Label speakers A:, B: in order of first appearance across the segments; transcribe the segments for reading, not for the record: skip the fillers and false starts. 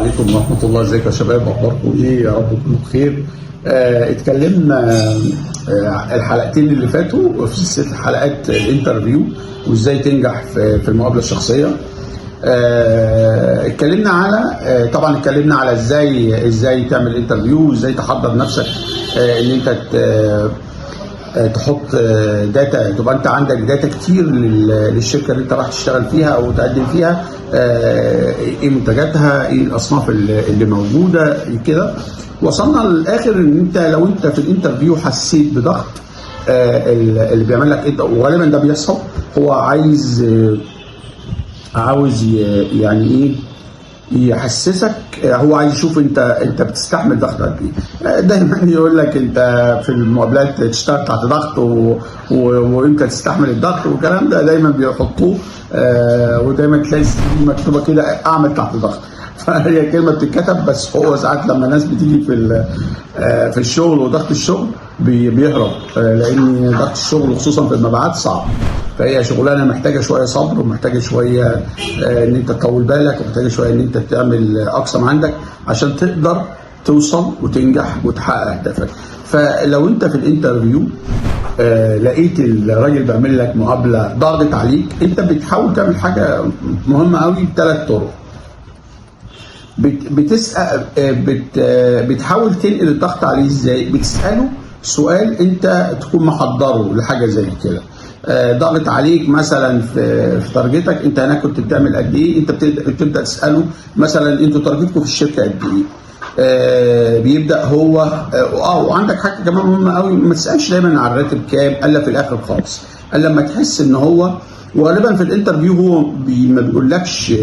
A: عليكم ورحمة الله. ازيكم يا شباب؟ اخباركم ايه؟ يا رب تكونوا بخير. اتكلمنا الحلقتين اللي فاتوا في سلسلة حلقات الانترفيو وازاي تنجح في المقابلة الشخصية. اتكلمنا على طبعا اتكلمنا على ازاي تعمل انترفيو وازاي تحضر نفسك ان انت تحط داتا، تبقى انت عندك داتا كتير للشركه اللي انت راح تشتغل فيها او تقدم فيها، ايه منتجاتها، ايه الاصناف اللي موجوده كده. وصلنا للاخر ان انت لو انت في الانترفيو حسيت بضغط، اللي بيعمل لك انت وغالبا ده بيحصل، هو عاوز يعني ايه يحسسك، هو عايز يشوف انت بتستحمل ضغط قد ايه. دايما يقول لك انت في المقابلات تشتغل تحت ضغط وانت تستحمل الضغط والكلام ده دايما بيحطوه، ودايما تلاقي مكتوبه كده اعمل تحت ضغط. فهي كلمه بتتكتب، بس هو ساعات لما الناس بتيجي في الشغل وضغط الشغل بيهرب، لان ضغط الشغل خصوصا في المبيعات صعب. فهي شغلانه محتاجه شويه صبر، ومحتاجه شويه ان انت تطول بالك، ومحتاجه شويه ان انت تعمل اقصى ما عندك عشان تقدر توصل وتنجح وتحقق اهدافك. فلو انت في الانترفيو لقيت الراجل بيعمل لك مقابله ضاغط عليك، انت بتحاول تعمل حاجه مهمه قوي بثلاث طرق. بتسأل بتحاول تنقل الضغط عليه ازاي؟ بتساله سؤال انت تكون محضره لحاجه زي كده. ضغط عليك مثلا في تارجتك، انت هناك كنت بتعمل قد ايه؟ انت بتبدا تساله مثلا انتوا تارجتكم في الشركه قد ايه؟ بيبدا هو وعندك حاجه كمان مهمه قوي، ما تسالش دايما على الراتب كام الا في الاخر خالص، الا لما تحس ان هو، وغالبا في الانترفيو هو ما بيقولكش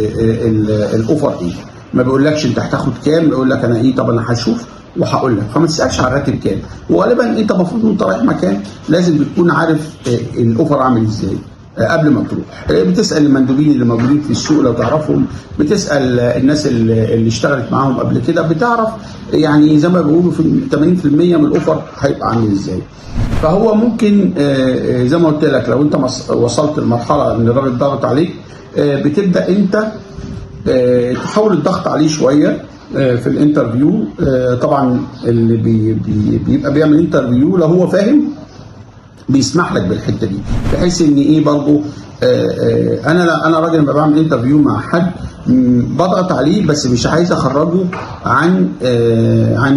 A: الاوفر ايه، ما بيقولكش انت هتاخد كام، بيقول لك انا ايه، طب انا هشوف وهقول لك. فما تسالش على الراتب كام، وغالبا انت المفروض وانت رايح مكان لازم بتكون عارف الاوفر عامل ازاي قبل ما تروح. بتسال المندوبين اللي موجودين في السوق لو تعرفهم، بتسال الناس اللي اشتغلت معاهم قبل كده، بتعرف يعني زي ما بيقولوا في 80% من الاوفر هيبقى عامل ازاي. فهو ممكن زي ما قلت لك، لو انت وصلت لمرحله ان الراجل ضغط عليك، بتبدا انت تحاول الضغط عليه شويه في الانترفيو. طبعا اللي بيبقى بيعمل انترفيو لو هو فاهم بيسمح لك بالحته دي، بحيث ان ايه برضه انا راجل لما بعمل انترفيو مع حد بضغط عليه، بس مش عايز اخرجه عن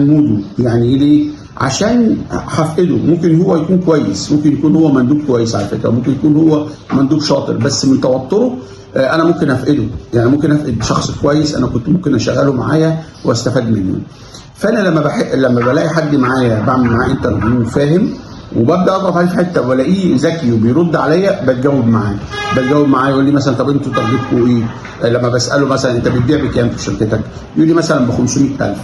A: موده. يعني ايه؟ ليه؟ عشان هفقده. ممكن هو يكون كويس، ممكن يكون هو مندوب كويس على فكره، ممكن يكون هو مندوب شاطر، بس من توتره انا ممكن افقده. يعني ممكن افقد شخص كويس انا كنت ممكن اشغله معايا واستفاد منه. فانا لما بلاقي حد معايا بعمل معاه انترفيو فاهم، وببدا اضغط عليه في حته والاقيه ذكي وبيرد عليا، بتجاوب معاه يقول لي مثلا طب انتوا تارجتكم ايه؟ لما بساله مثلا انت بتبيع بكام في شركتك؟ يقول لي مثلا ب 500,000.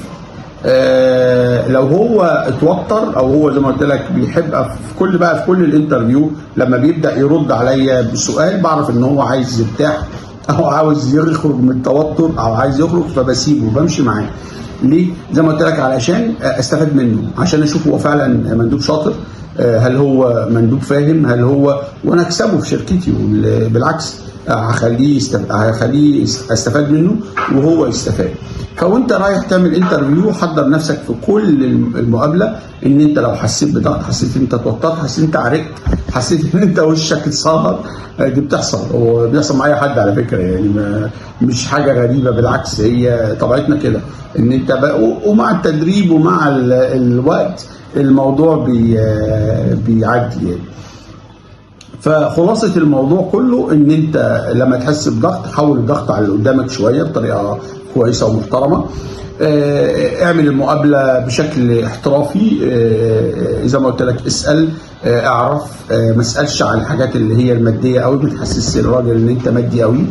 A: لو هو اتوتر، او هو زي ما قلت لك بيحب في كل الانترفيو لما بيبدا يرد عليا بسؤال، بعرف ان هو عايز يرتاح او عاوز يخرج من التوتر او عايز يخرج، فبسيبه بمشي معاه. ليه؟ زي ما قلت لك علشان استفاد منه، عشان اشوف هو فعلا مندوب شاطر، هل هو مندوب فاهم، هل هو، وانا اكسبه في شركتي. بالعكس هخليه استفاد منه وهو يستفاد. فوانت رايح تعمل انترفيو حضر نفسك في كل المقابله ان انت لو حسيت بضغط، حسيت ان انت اتوترت، حسيت ان انت عرقت، حسيت ان انت وشك اتصهر، دي بتحصل، وبيحصل معايا حد على فكره، يعني مش حاجه غريبه، بالعكس هي طبيعتنا كده. ان انت ومع التدريب ومع الوقت الموضوع بيعدي يعني. فخلاصة الموضوع كله ان انت لما تحس بضغط حاول الضغط على اللي قدامك شويه بطريقه كويسه ومحترمه. اعمل المقابله بشكل احترافي، زي ما قلت لك اسال، اعرف، ما تسالش عن الحاجات اللي هي الماديه قوي، ما تحسسش الراجل ان انت مادي قوي.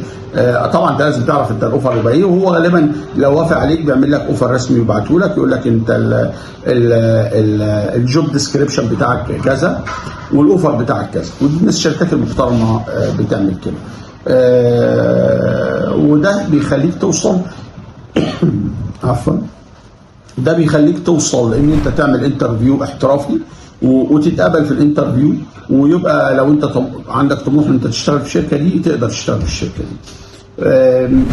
A: طبعا انت لازم تعرف انت الاوفر يبقى ايه، وهو غالبا لو وافق عليك بيعمل لك اوفر رسمي ويبعته لك، يقول لك انت الجوب ديسكريبشن بتاعك كذا والاوفر بتاعك كذا. ودي الشركات المحترمه بتعمل كده، وده بيخليك توصل ده بيخليك توصل ان انت تعمل انترفيو احترافي وتتقبل في الانترفيو، ويبقى لو انت عندك طموح ان انت تشتغل في الشركه دي تقدر تشتغل في الشركه دي.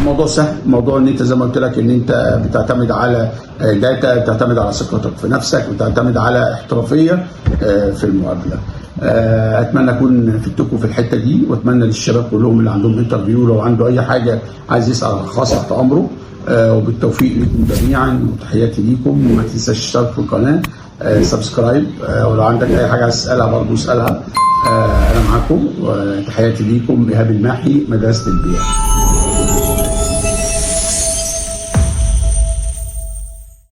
A: موضوع سهل، موضوع ان انت زي ما قلت لك ان انت بتعتمد على داتا، بتعتمد على ثقتك في نفسك، بتعتمد على احترافيه في المقابله. اتمنى اكون فدتكم في الحته دي، واتمنى للشباب كلهم اللي عندهم انترفيو لو عنده اي حاجه عايز يسال خاص تحت امره. وبالتوفيق لكم جميعا، وتحياتي ليكم، وما تنساش تشترك في القناه، سبسكرايب، ولو عندك اي حاجه عايز تسالها برضه اسالها. انا معاكم، وتحياتي ليكم. ايهاب الماحي، مدرسه البيئه.